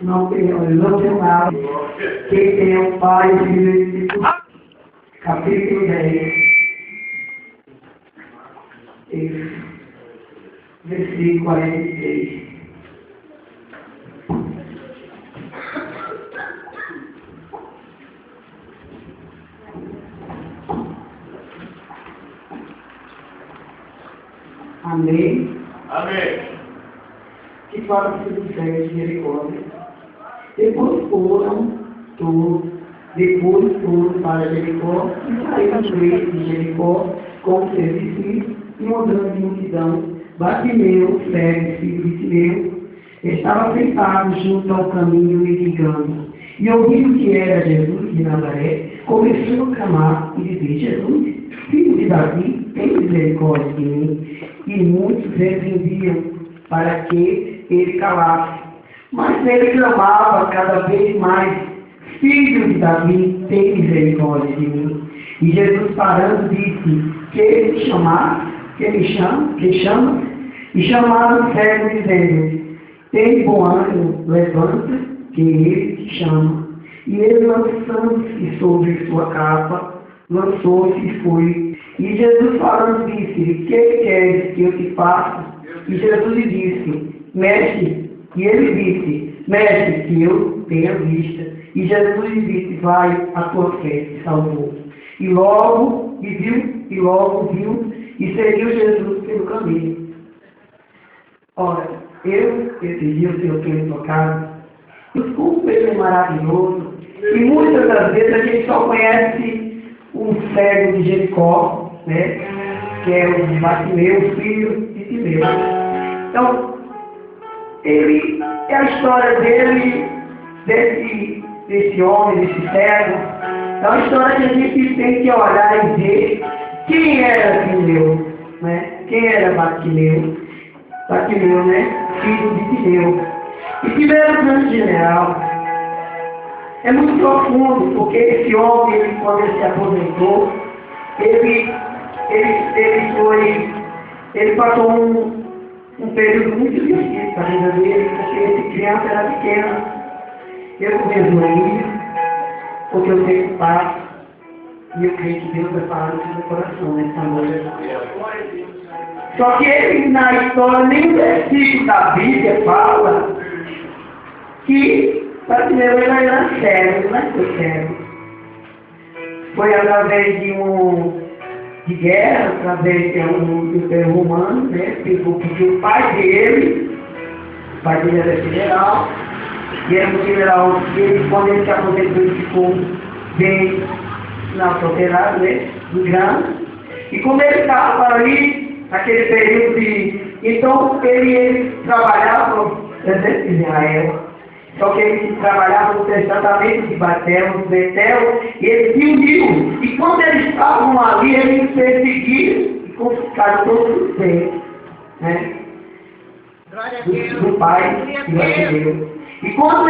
Não tem nada. Quem tem o Pai, o Filho e o Espírito, capítulo 10, versículo 43. Amém. Amém. Que fala que os céus de Jericó. Depois foram todos para Jericó, e saíram os reis de Jericó com seus discípulos, e mudando de multidão, Bartimeu, cego, filho de Timeu, estava sentado junto ao caminho mendigando, e ouvindo que era Jesus de Nazaré, começou a clamar e dizer: Jesus, filho de Davi, tem misericórdia de mim. E muitos repreendiam para que ele calasse. Mas ele clamava cada vez mais: Filho de Davi, tem misericórdia de mim. E Jesus, parando, disse: que ele me chama? E chamaram o cego, dizendo: tem bom ânimo, levanta, que ele te chama. E ele, lançando-se sobre sua capa, lançou-se e foi. E Jesus, falando, disse: que queres que eu te faça? E Jesus lhe disse: mestre. E ele disse: mestre, que eu tenha vista. E Jesus lhe disse: vai, a tua fé te salvou. E logo viu, e seguiu Jesus pelo caminho. Ora, esses dias eu tenho tocado, como ele é maravilhoso, e muitas das vezes a gente só conhece um cego de Jericó, né? Que é o Bartimeu, filho de Timeu. Então, é a história dele, desse homem, desse cego. É uma história que a gente tem que olhar e ver quem era Timeu, né? Quem era Bartimeu? Bartimeu, né? Filho de Timeu. E Timeu era um grande general. É muito profundo, porque esse homem, quando ele se aposentou, ele passou um período muito difícil na vida dele, porque essa criança era pequena. Eu mesmo ainda, porque eu tenho paz, e eu creio que Deus vai falar no meu coração nessa noite. Só que ele, na história, nem o versículo da Bíblia fala que Bartimeu era cego, não foi cego. Foi através de guerra, através do Império Romano, né? Porque o pai dele era general, e era um general que, quando ele se aposentou, ele ficou bem fronteirado, né? Do grande. E como ele estava ali, naquele período então ele trabalhava no exército de Israel. Só que ele trabalhava no tratamento de Betel, e ele se uniu. E quando eles estavam ali, eles perseguiram e confiscaram todos os bens, né? Do pai de Bartimeu. E quando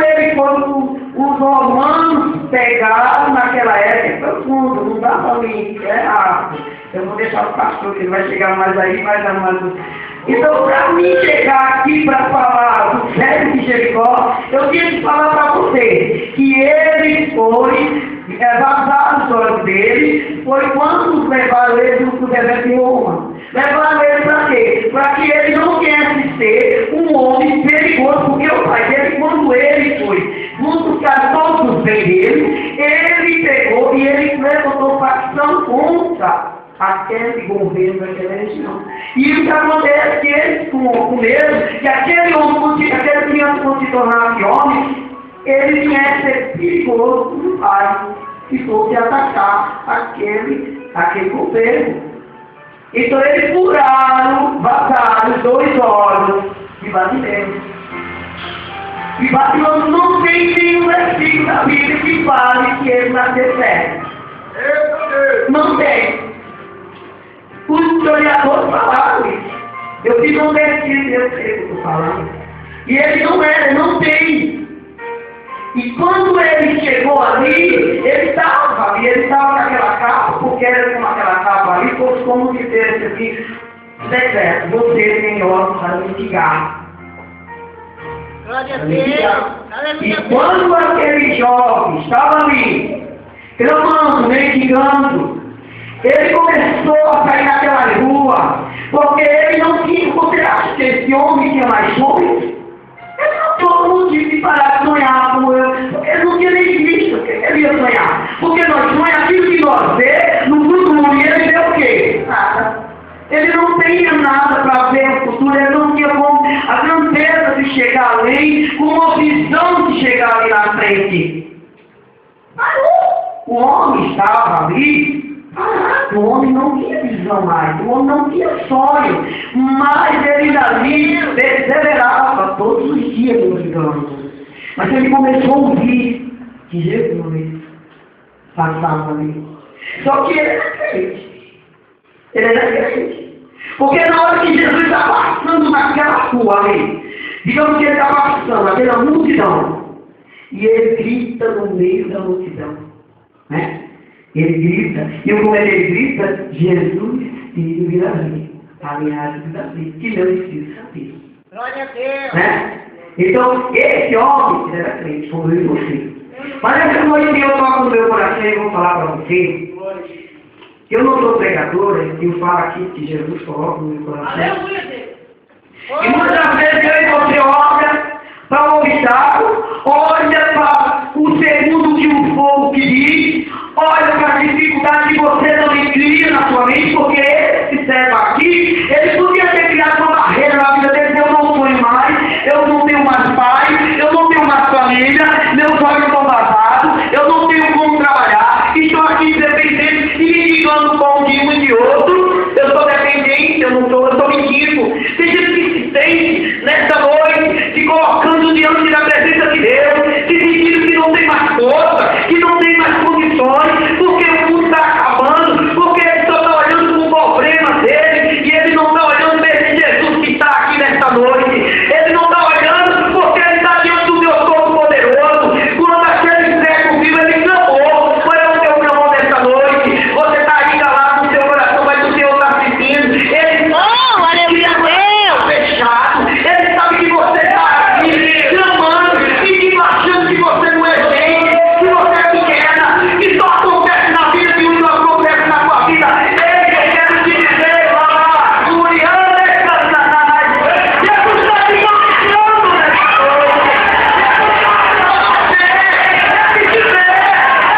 os romanos pegaram naquela época, é profundo, não dá para mim, é rápido. Eu vou deixar o pastor, que ele vai chegar mais aí, mais. Então, para mim chegar aqui para falar do cego de Jericó, eu tinha que falar para você que ele foi, vazado os olhos dele, foi quando levaram ele para o deserto de Roma. Levaram ele para quê? Para que ele não viesse ser um homem perigoso, porque o pai dele, quando ele foi buscar todos os bens dele, ele pegou e ele levantou facção contra aquele governo daquela região. E o que acontece é que eles, com medo que aquele criança, quando se tornasse homem, ele tinha que ser perigoso para o pai, se fosse atacar aquele governo. Então eles vazaram os 2 olhos de Bartimeu. E Bartimeu não tem nenhum versículo da Bíblia que fale que ele nasceu cego. Não tem. Os historiadores falaram isso. Eu fiz um versículo, eu sei o que eu estou falando. E ele não tem. E quando ele chegou ali, ele estava com aquela capa, porque era com aquela capa ali, fosse como se dissesse assim: deserto, você tem olhos para mitigar. Glória a Deus. E quando aquele jovem estava ali, clamando, mendigando, ele começou a sair naquela rua, porque ele não tinha. Você acha que esse homem tinha mais sonhos? Ele não todo mundo tinha parar de sonhar como eu, porque ele não tinha nem visto o que ele ia sonhar. Porque nós sonhamos aquilo que nós vemos no futuro, e ele vê o quê? Nada. Ele não tinha nada para ver o futuro, ele não tinha como a grandeza de chegar ali, com uma visão de chegar ali na frente. Mas o homem estava ali. O homem não tinha visão mais, o homem não tinha sonho, mas ele ali perseverava todos os dias ligando. Mas ele começou a ouvir que Jesus passava ali. Só que ele era crente. Ele era crente. Porque na hora que Jesus está passando naquela rua ali, digamos que ele está passando, aquela multidão, e ele grita no meio da multidão, né? Ele grita, e como ele grita, Jesus, filho de Davi, a linhagem de Davi, que meu filho sabia. Glória a Deus. Né? Então, esse homem, ele era crente, como eu e você. Mas essa noite eu toco no meu coração e vou falar para você. Eu não sou pregadora, eu falo aqui que Jesus coloca no meu coração. Aleluia, Deus. E muitas vezes eu e você olha para o obstáculo, olha para o segundo que o fogo que diz, olha para a dificuldade que você não cria na sua mente, porque esse servo aqui, ele podia ter criado uma barreira na vida dele. Eu não sonho mais, eu não tenho mais pai, eu não tenho mais família, meus olhos estão vazados, eu não tenho como trabalhar, estou aqui dependente e me ligando com um de outro, eu sou dependente, eu estou mentindo. Tem gente que se sente nessa noite se colocando diante da presença de Deus, se sentindo que não tem mais força, que não tem mais condições, porque o mundo está acabando, porque ele só está olhando para o problema dele, e ele não está olhando para esse Jesus que está aqui nesta noite. Ele não está olhando porque ele está diante do Deus Todo-Poderoso. Quando aquele cego vivo, ele clamou. Qual é o teu clamor nesta noite? Você está aí calado no seu coração, mas o Senhor está sentindo. Ele sabe que está fechado. Ele sabe que você está aqui clamando e achando que você não é gente, que você é pequena, que só acontece na vida de um, não acontece na sua vida. Ele, eu quero te dizer, Juliana é Satanás. Jesus está te conquistando nessa noite. Ele te vê,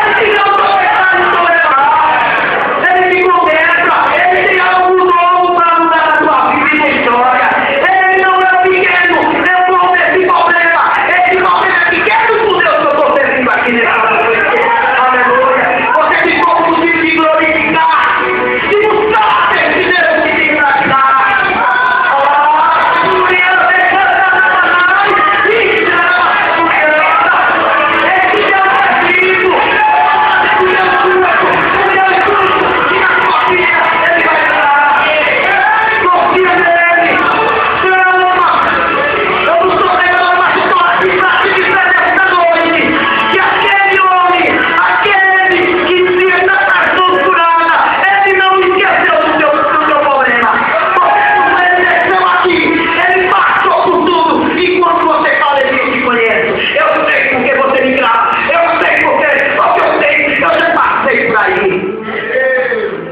ele te não tolerar, não tolerar. Ele te contempla, ele tem algo novo para mudar a tua vida e tua história. Ele não é pequeno, eu estou nesse problema. Esse problema é pequeno por Deus que eu estou servindo aqui nessa noite. Aleluia. Você ficou com de glorificar, de buscar esse Deus que tem para te dar. Juliana é Satanás, e chama esse Deus é vivo. O Deus é tudo que na sua vida ele vai dar. Confia nele. Chama. Eu não estou pegando uma história para te dizer nesta noite que aquele homem, aquele que se está torturada, ele não esqueceu do teu problema. Porque ele desceu aqui, ele passou por tudo. E quando você fala, ele te conhece. Eu sei porque você me grava. Eu sei porque eu sei, eu já passei por aí.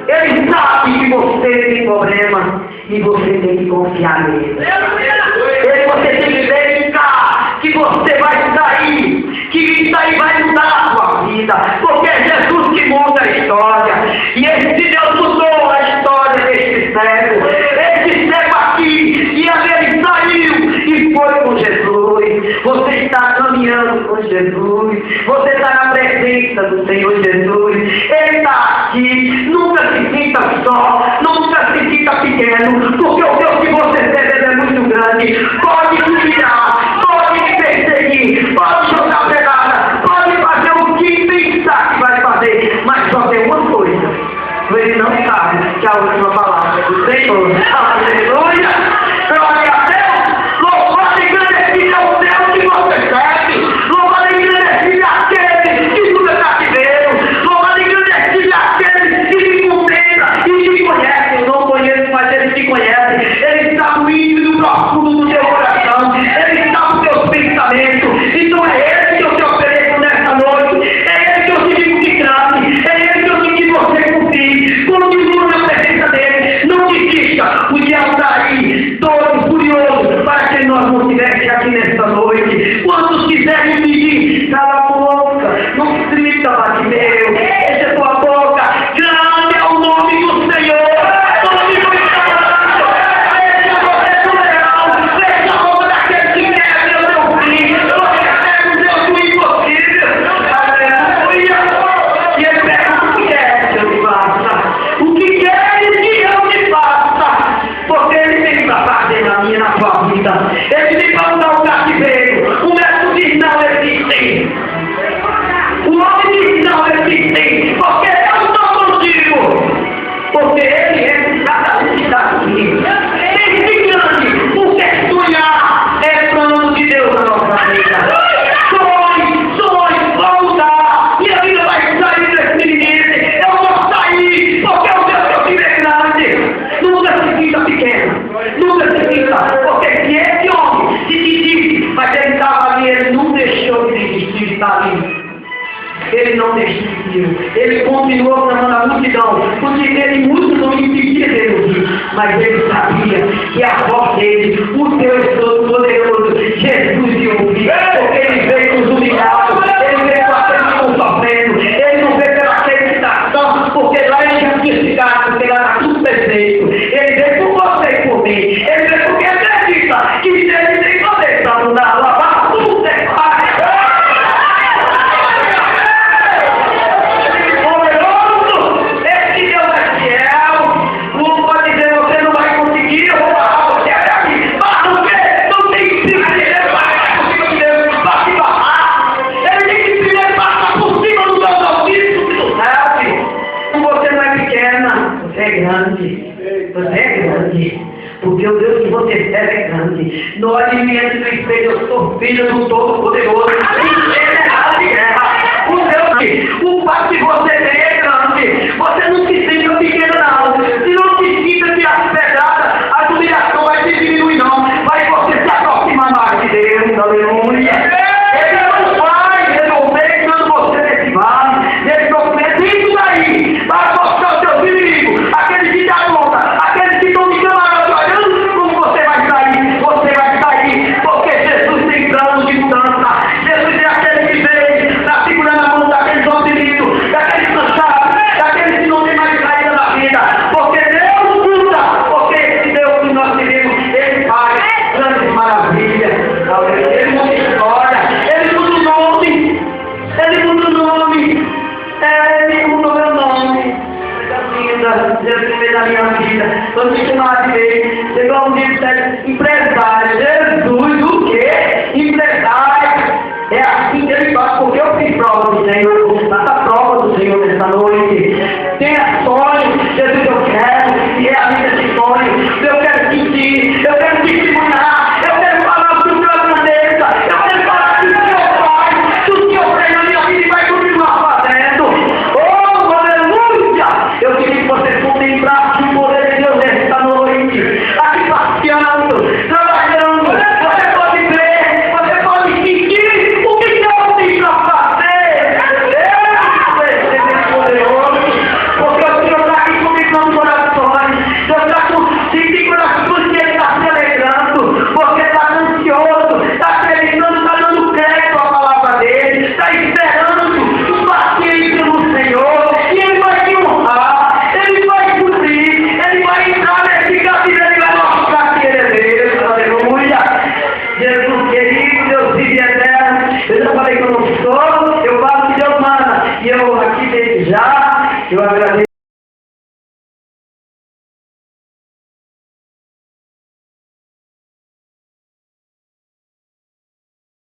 Ele sabe que você tem problema e você tem que confiar nele. Você tem que verificar que você vai sair, que isso aí vai mudar a sua vida, porque é Jesus que muda a história. E esse Deus mudou a história desse cego. Esse cego aqui, e ele saiu e foi com Jesus. Você está caminhando com Jesus. Você está na presença do Senhor Jesus. Ele está aqui. Nunca se sinta só, nunca se sinta pequeno, porque o Deus que você serve é muito grande. Pode te tirar, pode te perseguir, pode jogar pegada, pode fazer o que pensar que vai fazer, mas só tem uma coisa: ele não sabe que a última palavra é do Senhor. Aleluia! Glória a Deus! Louvado e agradecido ao Deus que você serve! Louvado e agradecido àquele que tudo é cativeiro! Louvado e agradecido àquele que te contempla e te conhece! Eu não conheço, mas ele te conhece. nessa noite. Quantos quiserem pedir, cala a boca, não grita, Bartimeu, deixa a tua boca. Grande é o nome do Senhor. Nome do Senhor. Deixa você do leão. Deixa a boca daquele que quer ver o teu filho. Você pega o Deus do impossível. Aleluia. E ele pergunta: o que é que eu te faça? O que queres que eu te faça? Porque ele tem para fazer na minha, na sua vida. Ele tem para mudar o cativeiro. O médico diz: não existe. O homem diz: não existe. Porque eu estou contigo. Porque ele é cada um que está aqui. Pense grande. Porque sonhar é plano de Deus na nossa vida. Sonhe, volta. E a vida vai sair desse limite. Eu vou sair. Porque o Deus que eu tive é grande. Nunca se sinta pequeno. Nunca se sinta. Porque se esse homem se desiste, mas ele estava ali, ele não deixou de desistir de estar ali. Ele não desistiu. Ele continuou clamando a multidão. Porque ele muito não impedia dele, mas ele sabia que a voz dele, o Deus Todo-Poderoso, Jesus ia ouvir. Porque ele veio com os humilhados. Ele veio com aqueles que estão sofrendo. Ele não veio pela acreditação, porque lá ele já tinha ficado, porque lá está tudo perfeito. Ele veio por você e por mim. Ele veio porque acredita que ele tem poder para mudar, lavar tudo, porque o Deus que você serve é grande. No alimento do espelho, eu sou filho do Todo-Poderoso. Ele é raça de guerra. O Deus, o pai que você tem é grande. Você não se sente pequeno, não. Se não se sinta que as pedradas, a humilhação vai se diminuir, não. Vai você se aproximar mais de Deus. Aleluia. Ele não vai resolver quando você nesse vale. Ele não fez isso daí para mostrar os seus inimigos. Aqueles que te apontam, aqueles que estão me camarando olhando como você vai sair. Você vai sair, porque Jesus tem plano de mudança. Jesus é aquele que veio, está segurando a mão daqueles oprimidos, daqueles cansados, daqueles que não tem mais saída na vida. Porque Deus muda, porque esse Deus que nós temos, Ele faz grandes maravilhas. Ele muda história, Ele muda o nome, Ele muda o nome, Ele muda o meu nome. Jesus fez na minha vida, quando me chamava de vez, chegou um dia e disse: empresário, Jesus, o quê? Empresário, é assim que ele faz, porque eu fiz prova do Senhor, essa prova do Senhor nessa noite. Tenha sonho, Jesus, eu quero, e é a vida de sonho, eu quero sentir, eu quero testemunhar, eu quero falar do sua grandeza, eu quero falar do seu Pai, do que eu tenho na minha vida e vai continuar fazendo. Oh, aleluia! Eu queria que vocês contemplassem o poder de Deus nesta noite, aqui passeando, trabalhando. Você pode ver, você pode sentir o que Deus tem para fazer. Deus é poderoso, porque o Senhor está aqui comigo corações. Deus está sentindo corações que Ele está se alegrando, porque está ansioso, está acreditando, está dando crédito à palavra dele, está esperando o paciência no Senhor, e Ele vai te honrar, Ele vai cumprir, Ele vai entrar nesse cativeiro, Ele vai mostrar que Ele é Deus. Aleluia! Jesus querido, Deus vive eterno. Eu já falei que eu não